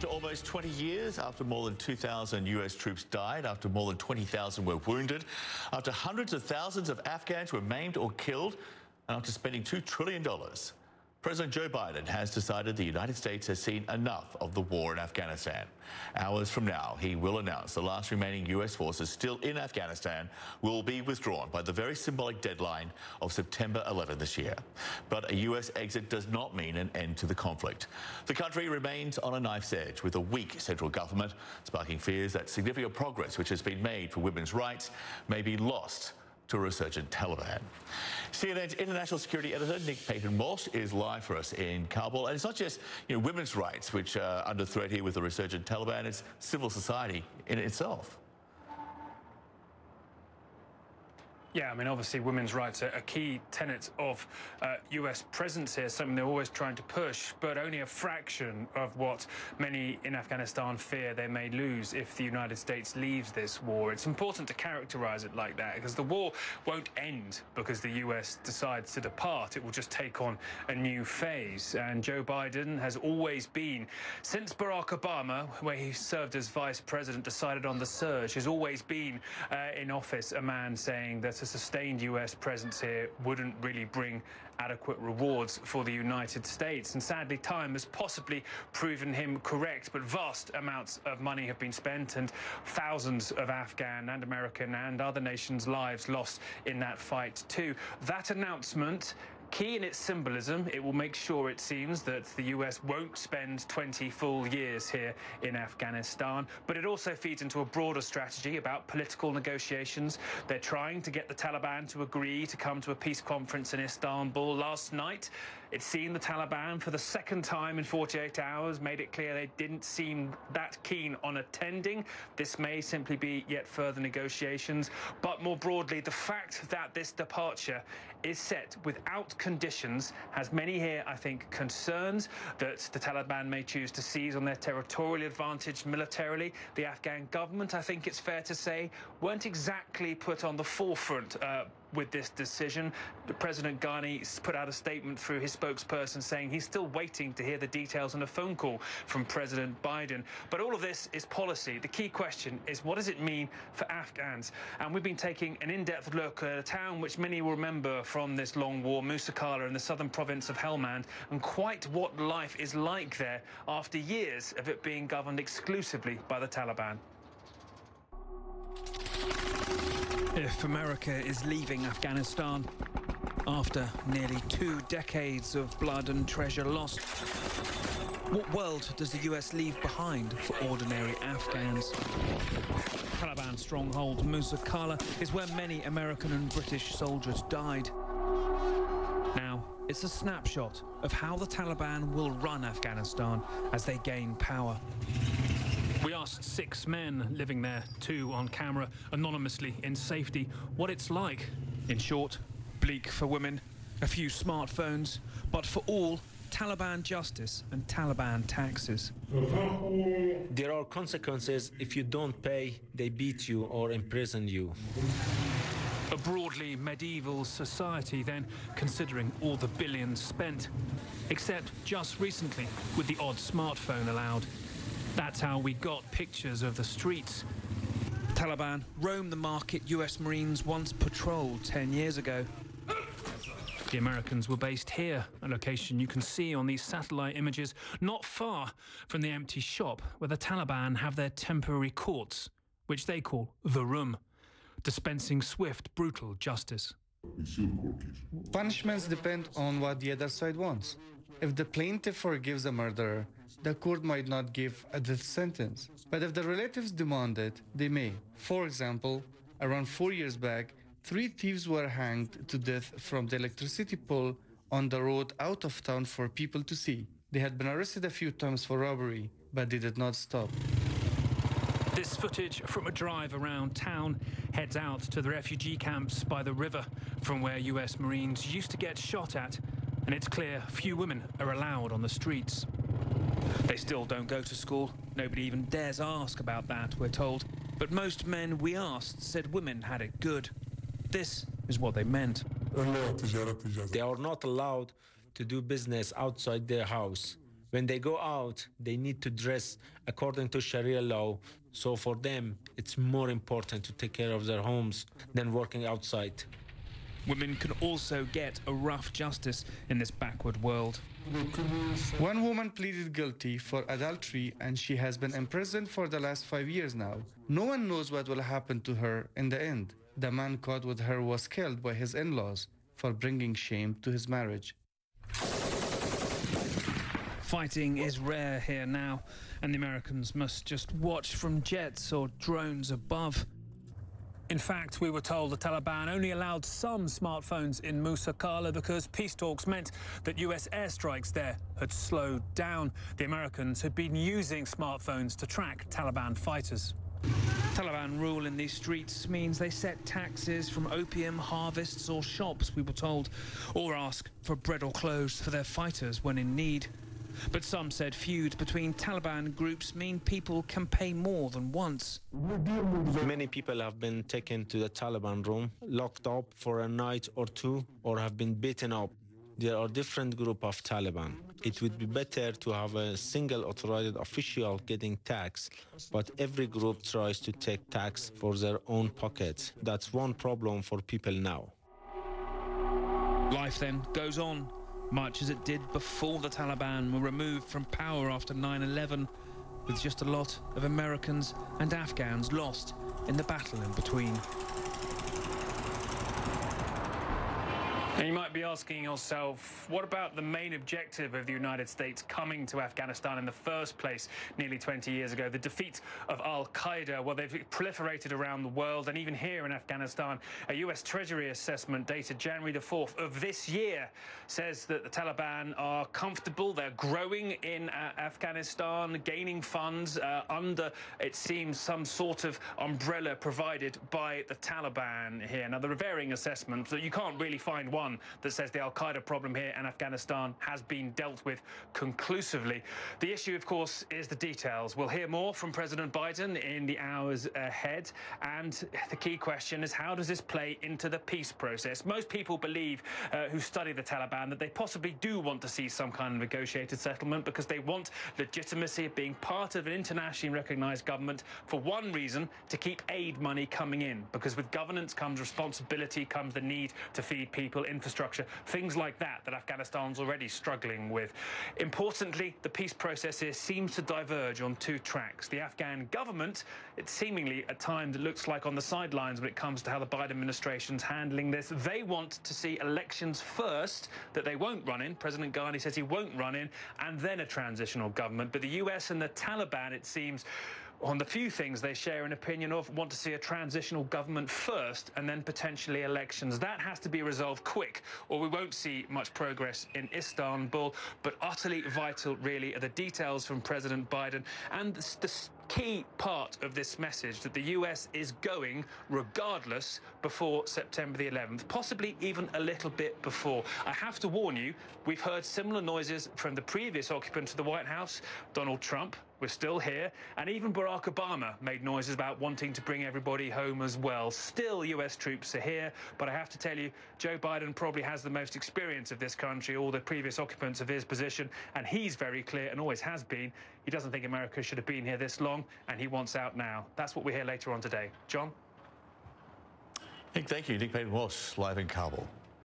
After almost 20 years, after more than 2,000 US troops died, after more than 20,000 were wounded, after hundreds of thousands of Afghans were maimed or killed, and after spending $2 trillion, President Joe Biden has decided the United States has seen enough of the war in Afghanistan. Hours from now, he will announce the last remaining US forces still in Afghanistan will be withdrawn by the very symbolic deadline of September 11 this year. But a US exit does not mean an end to the conflict. The country remains on a knife's edge with a weak central government, sparking fears that significant progress which has been made for women's rights may be lost to a resurgent Taliban. CNN's international security editor, Nick Paton-Walsh, is live for us in Kabul. And it's not just women's rights which are under threat here with the resurgent Taliban, it's civil society in itself. Yeah, I mean, obviously, women's rights are a key tenet of US presence here, something they're always trying to push, but only a fraction of what many in Afghanistan fear they may lose if the United States leaves this war. It's important to characterize it like that, because the war won't end because the US decides to depart. It will just take on a new phase. And Joe Biden has always been, since Barack Obama, where he served as vice president, decided on the surge, has always been in office a man saying that a sustained US presence here wouldn't really bring adequate rewards for the United States. And sadly, time has possibly proven him correct, but vast amounts of money have been spent and thousands of Afghan and American and other nations' lives lost in that fight too. That announcement, key in its symbolism, it will make sure, it seems, that the US won't spend 20 full years here in Afghanistan. But it also feeds into a broader strategy about political negotiations. They're trying to get the Taliban to agree to come to a peace conference in Istanbul. Last night, it seemed the Taliban, for the second time in 48 hours, made it clear they didn't seem that keen on attending. This may simply be yet further negotiations. But more broadly, the fact that this departure is set without conditions has many here, I think, concerns that the Taliban may choose to seize on their territorial advantage militarily. The Afghan government, I think it's fair to say, weren't exactly put on the forefront with this decision. President Ghani put out a statement through his spokesperson saying he's still waiting to hear the details on a phone call from President Biden. But all of this is policy. The key question is, what does it mean for Afghans? And we've been taking an in-depth look at a town which many will remember from this long war, Musa Qala, in the southern province of Helmand, and quite what life is like there after years of it being governed exclusively by the Taliban. If America is leaving Afghanistan after nearly 2 decades of blood and treasure lost, what world does the US leave behind for ordinary Afghans? Taliban stronghold Musa Qala is where many American and British soldiers died. Now, it's a snapshot of how the Taliban will run Afghanistan as they gain power. We asked 6 men living there, 2 on camera, anonymously in safety, what it's like. In short, bleak for women, a few smartphones, but for all, Taliban justice and Taliban taxes. There are consequences. If you don't pay, they beat you or imprison you. A broadly medieval society then, considering all the billions spent, except just recently with the odd smartphone allowed. That's how we got pictures of the streets. Taliban roam the market US Marines once patrolled 10 years ago. The Americans were based here, a location you can see on these satellite images, not far from the empty shop where the Taliban have their temporary courts, which they call the Room, dispensing swift, brutal justice. Punishments depend on what the other side wants. If the plaintiff forgives a murderer, the court might not give a death sentence. But if the relatives demand it, they may. For example, around 4 years back, 3 thieves were hanged to death from the electricity pole on the road out of town for people to see. They had been arrested a few times for robbery, but they did not stop. This footage from a drive around town heads out to the refugee camps by the river, from where US Marines used to get shot at, and it's clear few women are allowed on the streets. They still don't go to school. Nobody even dares ask about that, we're told. But most men we asked said women had it good. This is what they meant. They are not allowed to do business outside their house. When they go out, they need to dress according to Sharia law. So for them, it's more important to take care of their homes than working outside. Women can also get a rough justice in this backward world. One woman pleaded guilty for adultery and she has been imprisoned for the last 5 years now. No one knows what will happen to her in the end. The man caught with her was killed by his in-laws for bringing shame to his marriage. Fighting is rare here now, and the Americans must just watch from jets or drones above. In fact, we were told the Taliban only allowed some smartphones in Musa Qala because peace talks meant that US airstrikes there had slowed down. The Americans had been using smartphones to track Taliban fighters. Taliban rule in these streets means they set taxes from opium harvests or shops, we were told, or ask for bread or clothes for their fighters when in need. But some said feuds between Taliban groups mean people can pay more than once. Many people have been taken to the Taliban room, locked up for a night or two, or have been beaten up. There are different groups of Taliban. It would be better to have a single authorized official getting tax, but every group tries to take tax for their own pockets. That's one problem for people now. Life then goes on, much as it did before the Taliban were removed from power after 9/11, with just a lot of Americans and Afghans lost in the battle in between. Now you might be asking yourself, what about the main objective of the United States coming to Afghanistan in the first place nearly 20 years ago, the defeat of al-Qaeda? Well, they've proliferated around the world, and even here in Afghanistan, a US Treasury assessment dated January the 4th of this year says that the Taliban are comfortable, they're growing in Afghanistan, gaining funds under, it seems, some sort of umbrella provided by the Taliban here. Now, there are varying assessments, but you can't really find one that says the al-Qaeda problem here in Afghanistan has been dealt with conclusively. The issue, of course, is the details. We'll hear more from President Biden in the hours ahead, and the key question is, how does this play into the peace process? Most people believe, who study the Taliban, that they possibly do want to see some kind of negotiated settlement because they want legitimacy of being part of an internationally recognized government for one reason: to keep aid money coming in, because with governance comes responsibility, comes the need to feed people, infrastructure, things like that Afghanistan's already struggling with. Importantly, the peace process here seems to diverge on two tracks. The Afghan government, it seemingly at times it looks like on the sidelines when it comes to how the Biden administration's handling this. They want to see elections first that they won't run in. President Ghani says he won't run in, and then a transitional government. But the US and the Taliban, it seems, on the few things they share an opinion of, want to see a transitional government first and then potentially elections. That has to be resolved quick, or we won't see much progress in Istanbul. But utterly vital, really, are the details from President Biden and the key part of this message that the US is going regardless before September the 11th, possibly even a little bit before. I have to warn you, we've heard similar noises from the previous occupant of the White House, Donald Trump. We're still here, and even Barack Obama made noises about wanting to bring everybody home as well. Still, US troops are here, but I have to tell you, Joe Biden probably has the most experience of this country, all the previous occupants of his position, and he's very clear, and always has been, he doesn't think America should have been here this long, and he wants out now. That's what we hear later on today. John? Nick, thank you. Nick Payton-Walsh, live in Kabul.